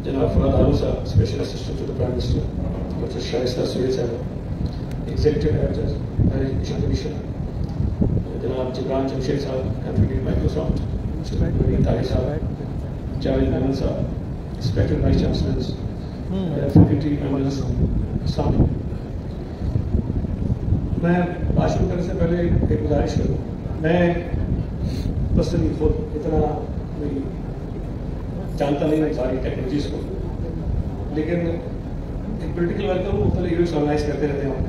जनाब Farad Haroon sahab, special assistant to the prime minister, doctor Shaista Syed sahab, executive director commission, जनाब जिब्रान जमशेद साहब, employ Microsoft, नवीन तारिक साहब, Javed Memon sahab, respected vice chancellors, faculty members, अस्सलाम वालेकुम। मैं बात शुरू करने से पहले एक गुजारिश करूँ, मैं पर्सनली खुद इतना कोई जानता नहीं मैं सारी टेक्नोलॉजीज को, लेकिन एक पोलिटिकल वर्क को मुख्तलिफ इवेंट्स ऑर्गेनाइज करते रहते हैं वहाँ।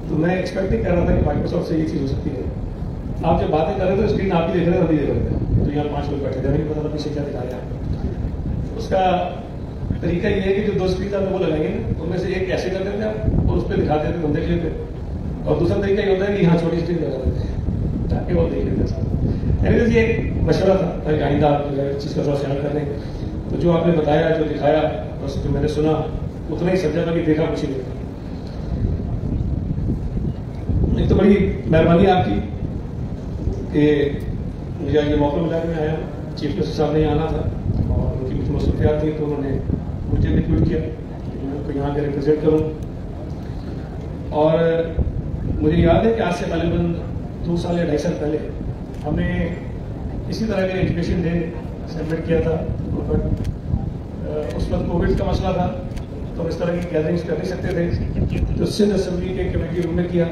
तो मैं एक्सपेक्ट नहीं कर रहा था कि माइक्रोसॉफ्ट से ये चीज़ हो सकती है। आप जब बातें कर रहे थे तो स्क्रीन आप ही देख रहे थे, अभी देख रहे थे, तो यहाँ 5 लोग बैठे थे, नहीं पता था पीछे क्या दिखा रहे हैं। उसका तरीका ये है कि जो 2 स्क्रीन आपने वो लगाएंगे ना, उनमें से एक ऐसे कर देते हैं आप और उस पर दिखाते थे, हम देख लेते। और दूसरा तरीका ये होता है कि यहाँ छोटी स्क्रीन लगा देते हैं ताकि वो देख लेते हैं। एनीवेज ये एक मशवरा था ताकि आइंदा आप जो है इस चीज़ का थोड़ा ख्याल कर लें। तो जो आपने बताया, जो दिखाया, बस जो मैंने सुना उतना ही समझा था कि देखा कुछ ही नहीं था। एक तो बड़ी मेहरबानी आपकी कि मुझे ये मौका मिला कि मैं आया। चीफ मिनिस्टर साहब ने आना था और उनकी कुछ मसरूफियात थी, तो उन्होंने मुझे रिक्रूट किया कि मैं उनको यहाँ के रिप्रेजेंट करूँ। और मुझे याद है कि आज से तकरीबन 2 साल या 2.5 साल पहले हमने इसी तरह के एजुकेशन डे सेलिब्रेट किया था, बट उस वक्त कोविड का मसला था, तो इस तरह की गैदरिंग्स कर नहीं सकते थे। तो सिंध असेंबली के कमेटी रूम में किया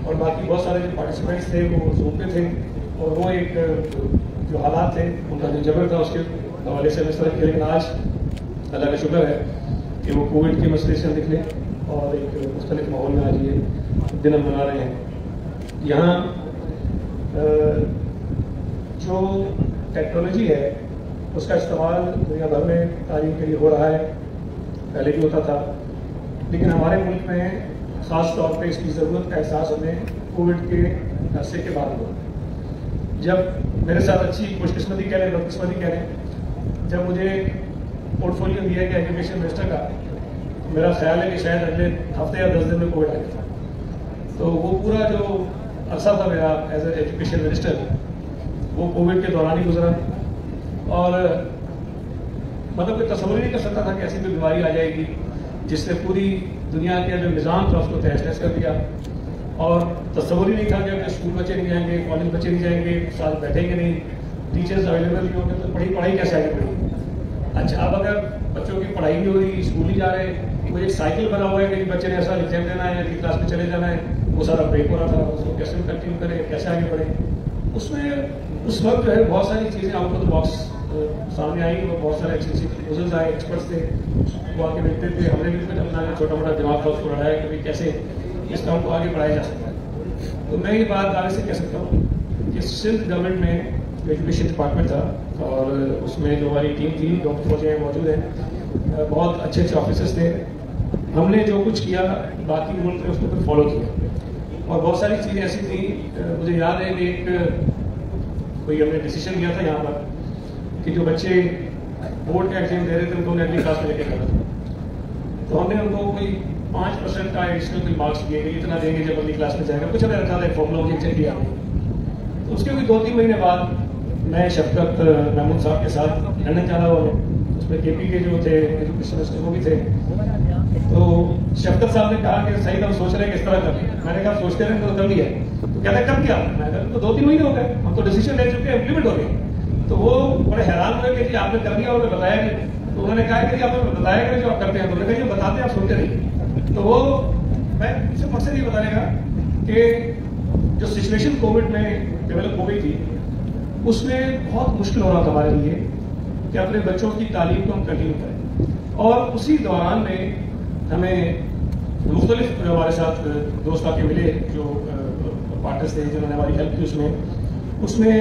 और बाकी बहुत सारे जो पार्टिसिपेंट्स थे वो जूम पे थे, और वो एक जो हालात थे उनका जो जबर था उसके हवाले से इस तरह किया। लेकिन आज अल्लाह का शुक्र है कि वो कोविड के मसले से निकले और एक मुख्तलिफ माहौल में आज ये दिन हम मना रहे हैं। यहाँ जो टेक्नोलॉजी है उसका इस्तेमाल दुनिया भर में तालीम के लिए हो रहा है, पहले भी होता था, लेकिन हमारे मुल्क में ख़ास तौर पे इसकी ज़रूरत का एहसास हमें कोविड के अरसे के बाद हुआ। जब मेरे साथ अच्छी खुशकिस्मती कह लें, बदकिस्मती कह लें, जब मुझे पोर्टफोलियो दिया गया एजुकेशन मिनिस्टर का, तो मेरा ख्याल है कि शायद अगले हफ्ते या 10 दिन में कोविड आ गया था। तो वो पूरा जो अरसा था मेरा एज ए एजुकेशन मिनिस्टर, वो कोविड के दौरान ही गुजरा। और मतलब कोई तस्वर नहीं कर सकता था कि ऐसी कोई बीमारी आ जाएगी जिसने पूरी दुनिया के जो निज़ाम था उसको तहस नहस कर दिया। और तस्वर ही नहीं था कि स्कूल बच्चे नहीं जाएंगे, कॉलेज बच्चे नहीं जाएंगे, साथ बैठेंगे नहीं, टीचर्स अवेलेबल नहीं होंगे, तो पढ़ाई कैसे आगे बढ़ेगी। अच्छा, अब अगर बच्चों की पढ़ाई नहीं हो रही, स्कूल नहीं जा रहे, तो एक साइकिल बना हुआ है कि बच्चे ने ऐसा एग्जाम देना है, अगली क्लास में चले जाना है, वो सारा ब्रेक हो रहा था, उसको कैसे कंटिन्यू करें, कैसे आगे बढ़े। उसमें उस वक्त जो है बहुत सारी चीज़ें आउट ऑफ द बॉक्स सामने आई और बहुत सारे अच्छे प्रपोजल्स आए, एक्सपर्ट्स थे, वो आके मिलते थे। हमने भी कुछ अपना छोटा मोटा दिमाग था उसको लड़ाया कि भाई कैसे इस काम को आगे बढ़ाया जा सकता है। तो मैं ये बात दावे से कह सकता हूँ कि सिंध गवर्नमेंट में एजुकेशन डिपार्टमेंट था और उसमें जो हमारी टीम थी, डॉक्टर फौजियाँ मौजूद हैं, बहुत अच्छे अच्छे ऑफिसर्स थे। हमने जो कुछ किया बाकी मुल्क ने उसको फिर फॉलो किया और बहुत सारी चीज़ें ऐसी थी। मुझे याद है कि एक कोई हमने डिसीजन लिया था यहाँ पर कि जो बच्चे बोर्ड का एग्जाम दे रहे थे उनको अगली क्लास में लेके जाना था। तो हमने उनको कोई 5% का एडिशनल कोई मार्क्स दिए कि इतना देंगे जब अगली क्लास में जाएगा, कुछ हमें रखा था एक फॉर्मूला मुझे चेक किया। तो उसके कोई 2-3 महीने बाद मैं शफकत महमूद साहब के साथ लंदन जाना हुआ, उसमें केपी के जो थे एजुकेशन मिनिस्टर वो भी थे। तो शफकत साहब ने कहा कि सही हम सोच रहे हैं किस तरह कर। मैंने कहा सोचते रहे तो कर लिया। तो कहते हैं कब किया? मैं कहा तो 2-3 महीने हो गए, हम तो डिसीजन ले चुके हैं, इम्प्लीमेंट हो गए। तो वो बड़े हैरान हुए कि जी आपने कर दिया और बताया नहीं। तो उन्होंने कहा कि जी आपने बताया कि जो आप करते हैं, तो उन्होंने कहा जो बताते हैं आप सुनते नहीं। तो वो मैं इसे मकसद ये बताने का कि जो सिचुएशन कोविड में डेवलप हो गई थी उसमें बहुत मुश्किल हो रहा था हमारे लिए कि अपने बच्चों की तालीम को हम कंटिन्यू करें। और उसी दौरान में हमें मुख्तलिफ हमारे साथ दोस्त आके मिले जो पार्टनर्स थे जिन्होंने हमारी हेल्प की। उसमें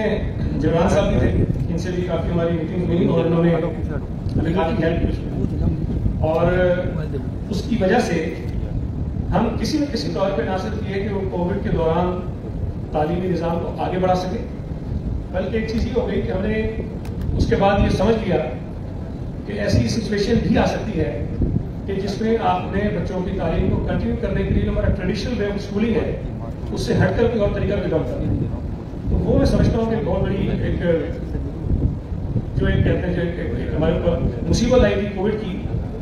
जवान साहब भी थे, इनसे भी काफ़ी हमारी मीटिंग हुई और उन्होंने हमें काफ़ी हेल्प की। और उसकी वजह से हम किसी न किसी तौर पे ना सिर्फ ये कि वो कोविड के दौरान तालीमी निज़ाम को आगे बढ़ा सके, बल्कि एक चीज़ ये हो गई कि हमने उसके बाद ये समझ लिया कि ऐसी सिचुएशन भी आ सकती है कि जिसमें आपने बच्चों की तालीम को कंटिन्यू करने के लिए जो हमारा ट्रेडिशनल वे ऑफ स्कूलिंग है उससे हटकर कोई और तरीका भी काम करना। तो وہ मैं समझता हूँ कि बहुत बड़ी एक जो एक कहते हैं जो एक हमारे ऊपर मुसीबत आई थी कोविड की,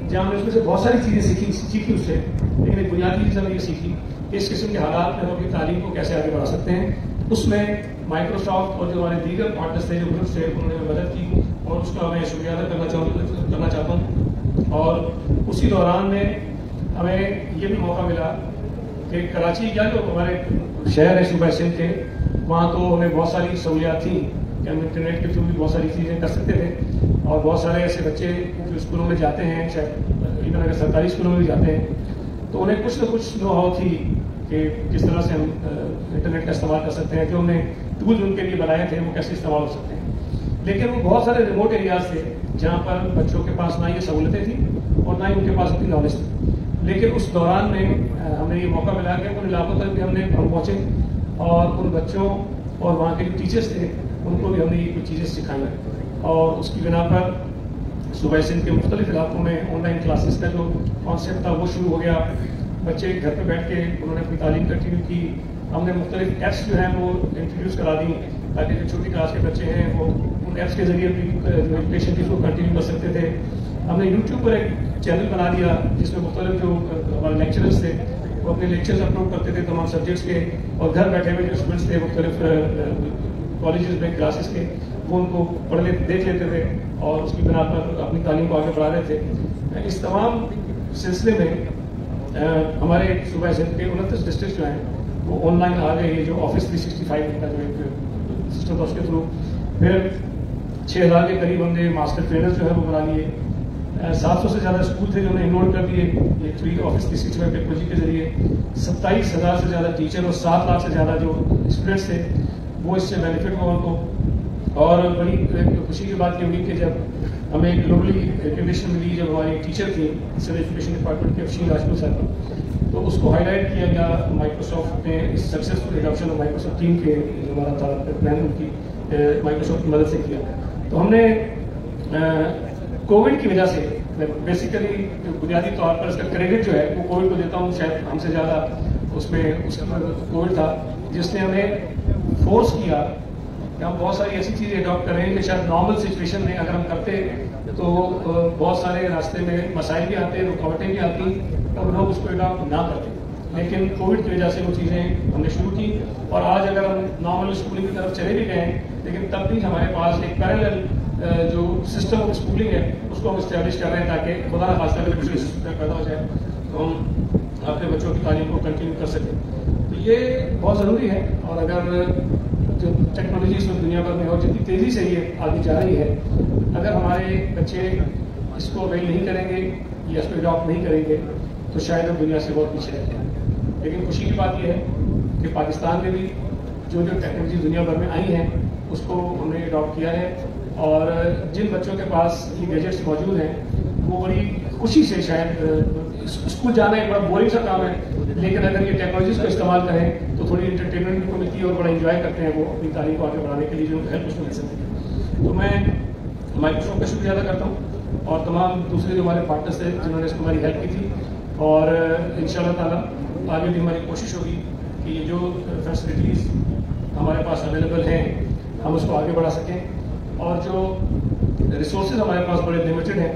जहाँ हमने उसमें से बहुत सारी चीज़ें सीखी उससे, लेकिन एक बुनियादी चीज़ हमने ये सीखी कि इस किस्म के हालात में हम अपनी तालीम को कैसे आगे बढ़ा सकते हैं। उसमें माइक्रोसॉफ्ट और जो हमारे दीगर पार्टनर्स थे, जो ग्रुप्स थे, उन्होंने मदद की और उसका मैं शुक्रिया अदा करना चाहता हूँ। और उसी दौरान में हमें ये भी मौका मिला कि कराची या जो हमारे शहर है सूबा सिंध के, वहाँ तो हमें बहुत सारी सहूलियात थी कि हम इंटरनेट के थ्रू भी बहुत सारी चीज़ें कर सकते थे। और बहुत सारे ऐसे बच्चे जो स्कूलों में जाते हैं, शायद इवन अगर सरकारी स्कूलों में भी जाते हैं, तो उन्हें कुछ न कुछ नो हाउ थी कि किस तरह से हम इंटरनेट का इस्तेमाल कर सकते हैं, जो हमने टूल्स उनके लिए बनाए थे वो कैसे इस्तेमाल हो सकते हैं। लेकिन वो बहुत सारे रिमोट एरियाज थे जहाँ पर बच्चों के पास ना ये सहूलतें थी और ना ही उनके पास उतनी नॉलेज थी। लेकिन उस दौरान में हमें ये मौका मिला कि उन इलाकों तक भी हम पहुँचे और उन बच्चों और वहाँ के जो टीचर्स थे उनको भी हमने ये कुछ चीज़ें सिखाई। और उसकी बिना पर सूबा सिंध के मुख्तलिफ इलाकों में ऑनलाइन क्लासेस का जो कॉन्सेप्ट था वो शुरू हो गया। बच्चे घर पे बैठ के उन्होंने अपनी तालीम कंटिन्यू की। हमने मुख्तलिफ ऐप्स जो हैं वो इंट्रोड्यूस करा दी ताकि जो छोटी क्लास के बच्चे हैं वो उन ऐप्स के जरिए अपनी जो एजुकेशन थी उसको कंटिन्यू कर सकते थे। हमने यूट्यूब पर एक चैनल बना दिया जिसमें मुख्तलिफ जो हमारे लेक्चरर्स थे वो अपने लेक्चर्स अपलोड करते थे तमाम सब्जेक्ट्स के, और घर बैठे हुए जो स्टूडेंट्स थे मुख्तलिफ कॉलेजेस में क्लासेस के, वो उनको देख लेते थे और उसकी बिना पर अपनी तालीम को आगे बढ़ा रहे थे। इस तमाम सिलसिले में हमारे सूबा सिंध के 29 डिस्ट्रिक्ट जो हैं वो ऑनलाइन आ गए। ये जो ऑफिस 365 का जो एक सिस्टम था उसके थ्रू फिर 6000 के करीब हमने मास्टर ट्रेनर जो है वो बना लिए। 700 से ज़्यादा स्कूल थे जो हमने इनरोल कर दिए ये थ्री ऑफिस 365 टेक्नोलॉजी के जरिए। 27,000 से ज़्यादा टीचर और 7 लाख से ज़्यादा जो स्टूडेंट्स थे वो इससे बेनिफिट हुआ उनको। और बड़ी खुशी की बात ये हुई कि जब हमें ग्लोबली रिकग्निशन मिली, जब हमारी टीचर थी सिविल एजुकेशन डिपार्टमेंट के अफशीन राजपूत साहब, तो उसको हाईलाइट किया गया माइक्रोसॉफ्ट ने इस successful adoption of Microsoft team के जो हमारा था प्लान उनकी माइक्रोसॉफ्ट की मदद से किया। तो हमने कोविड की वजह से बेसिकली बुनियादी तौर पर इसका क्रेडिट जो है वो कोविड को देता हूँ, शायद हमसे ज़्यादा उसमें उसका कोविड था जिसने हमें फोर्स किया कि हम बहुत सारी ऐसी चीज़ें अडॉप्ट करें कि शायद नॉर्मल सिचुएशन में अगर हम करते तो बहुत सारे रास्ते में मसाइल भी आते, रुकावटें भी आती और लोग उसको अडॉप्ट ना करते। लेकिन कोविड की वजह से वो चीज़ें हमने शुरू की और आज अगर हम नॉर्मल स्कूलिंग की तरफ चले भी गए लेकिन तब भी हमारे पास एक पैरेलल जो सिस्टम ऑफ स्कूलिंग है उसको हम इस्टेब्लिश कर रहे हैं ताकि खुदा न खास्ता अगर दूसरे सिस्टम पैदा हो जाए तो हम अपने बच्चों की तालीम को कंटिन्यू कर सकें। तो ये बहुत ज़रूरी है। और अगर जो टेक्नोलॉजी इसमें दुनिया भर में और जितनी तेज़ी से ये आगे जा रही है, अगर हमारे बच्चे इसको अवेल नहीं करेंगे या इसको अडॉप्ट नहीं करेंगे तो शायद हम दुनिया से बहुत पीछे रह जाएंगे। लेकिन खुशी की बात यह है कि पाकिस्तान में भी जो जो टेक्नोलॉजी दुनिया भर में आई है उसको हमने अडॉप्ट किया है और जिन बच्चों के पास ये गैजेट्स मौजूद हैं वो बड़ी खुशी से, शायद स्कूल जाना एक बड़ा बोरिंग सा काम है लेकिन अगर ये टेक्नोलॉजीज को इस्तेमाल करें तो थोड़ी इंटरटेनमेंट को मिलती है और बड़ा इंजॉय करते हैं वो अपनी तालीम को आगे बढ़ाने के लिए जो हेल्प उसको मिल सकती है। तो मैं माइक्रोसॉफ्ट का शुक्रिया अदा करता हूँ और तमाम दूसरे जो हमारे पार्टनर्स थे जिन्होंने इसको हमारी हेल्प की थी। और इंशाअल्लाह ताला आगे भी हमारी कोशिश होगी कि ये जो फैसिलिटीज़ हमारे पास अवेलेबल हैं हम उसको आगे बढ़ा सकें। और जो रिसोर्सेज हमारे पास बड़े लिमिटेड हैं,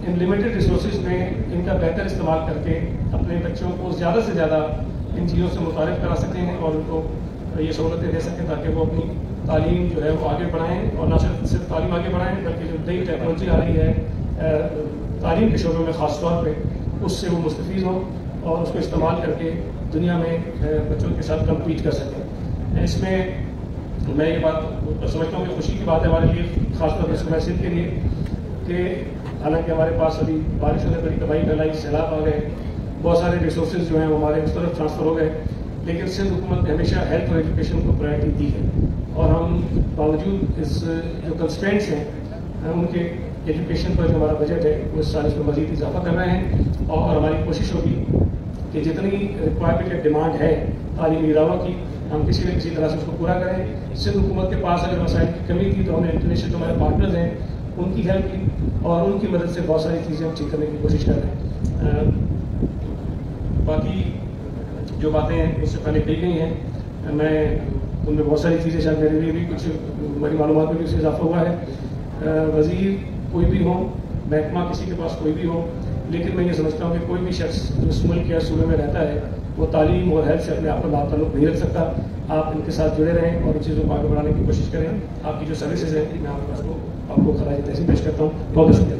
इन लिमिटेड रिसोर्सेज में इनका बेहतर इस्तेमाल करके अपने बच्चों को ज़्यादा से ज़्यादा इन चीज़ों से मुतारिफ करा सकें और उनको ये सहूलतें दे सकें ताकि वो अपनी तालीम जो है वो आगे बढ़ाएं और ना सिर्फ तालीम आगे बढ़ाएं बल्कि जो नई टेक्नोलॉजी आ रही है तालीम के शोबे में ख़ास तौर पर उससे वो मुस्तफ़ीज़ हों और उसको इस्तेमाल करके दुनिया में बच्चों के साथ कम्पीट कर सकें। इसमें मैं ये बात समझता हूँ कि खुशी की बात है हमारे लिए, खासतौर पर सूबा सिंध के लिए, कि हालांकि हमारे पास अभी बारिशों ने बड़ी तबाही फैलाई, सैलाब आ गए, बहुत सारे रिसोर्सेज जो हैं वो हमारे उस तरफ ट्रांसफ़र हो गए, लेकिन सिंध हुकूमत ने हमेशा हेल्थ और एजुकेशन को प्रायोरिटी दी है और हम बावजूद इस जो कंस्ट्रेंट्स हैं उनके एजुकेशन पर जो हमारा बजट है वो इस साल इसमें मज़ीद इजाफा कर रहे हैं और हमारी कोशिश होगी कि जितनी रिक्वायरमेंट या डिमांड है तालीमी इदारों की हम किसी न किसी तरह से उसको पूरा करें। सिंध हुकूमत के पास अगर मसाइल की कमी थी तो हमने इंटरनेशनल जो हमारे पार्टनर्स हैं उनकी हेल्प की और उनकी मदद से बहुत सारी चीज़ें हम ठीक करने की कोशिश कर रहे हैं। बाकी जो बातें उससे पहले कही गई हैं मैं ان میں بہت ساری چیزیں شاید میرے لیے بھی کچھ ہماری معلومات میں بھی اس سے اضافہ ہوا ہے. وزیر کوئی بھی ہو, محکمہ کسی کے پاس کوئی بھی ہو, لیکن میں یہ سمجھتا ہوں کہ کوئی بھی شخص جو اس ملک یا صوبے میں رہتا ہے وہ تعلیم اور ہیلتھ سے اپنے آپ کا تعلق نہیں رکھ سکتا. آپ ان کے ساتھ جڑے رہیں اور ان چیزوں کو آگے بڑھانے کی کوشش کریں. آپ کی جو سروسز ہیں میں آپ کو خراج تحسین پیش کرتا ہوں. بہت بہت شکریہ.